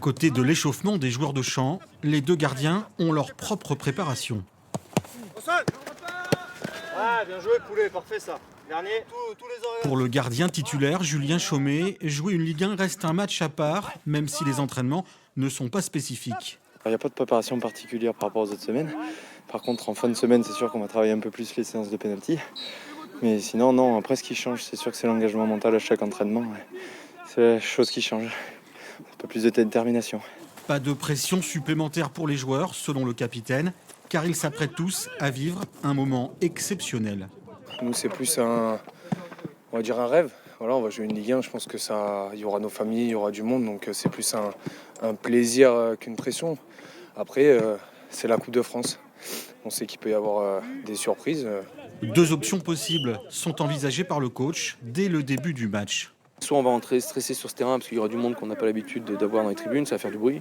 Côté de l'échauffement des joueurs de champ, les deux gardiens ont leur propre préparation. Ah, bien joué, poulet, parfait ça. Dernier, tous les horaires. Pour le gardien titulaire, Julien Chaumet, jouer une Ligue 1 reste un match à part, même si les entraînements ne sont pas spécifiques. Il n'y a pas de préparation particulière par rapport aux autres semaines. Par contre, en fin de semaine, c'est sûr qu'on va travailler un peu plus les séances de pénalty. Mais sinon, non, après ce qui change, c'est sûr que c'est l'engagement mental à chaque entraînement. C'est la chose qui change. Un peu plus de détermination. Pas de pression supplémentaire pour les joueurs, selon le capitaine, car ils s'apprêtent tous à vivre un moment exceptionnel. Nous, c'est plus on va dire un rêve. Voilà, on va jouer une Ligue 1, je pense que il y aura nos familles, il y aura du monde, donc c'est plus un plaisir qu'une pression. Après, c'est la Coupe de France. On sait qu'il peut y avoir des surprises. Deux options possibles sont envisagées par le coach dès le début du match. Soit on va entrer stressé sur ce terrain parce qu'il y aura du monde qu'on n'a pas l'habitude d'avoir dans les tribunes, ça va faire du bruit.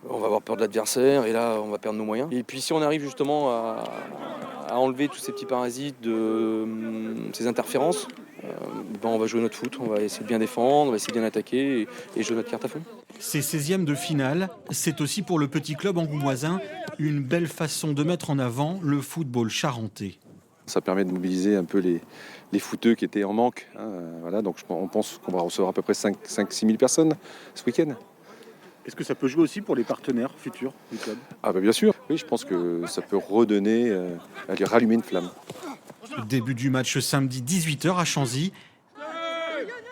On va avoir peur de l'adversaire et là on va perdre nos moyens. Et puis si on arrive justement à enlever tous ces petits parasites, ces interférences, on va jouer notre foot, on va essayer de bien défendre, on va essayer de bien attaquer et jouer notre carte à fond. Ces 16e de finale, c'est aussi pour le petit club angoumoisin une belle façon de mettre en avant le football charentais. Ça permet de mobiliser un peu les footeux qui étaient en manque. Voilà, donc on pense qu'on va recevoir à peu près 5-6 000 personnes ce week-end. Est-ce que ça peut jouer aussi pour les partenaires futurs du club ? Ah bah bien sûr, oui, je pense que ça peut redonner, rallumer une flamme. Début du match samedi 18h à Chanzy.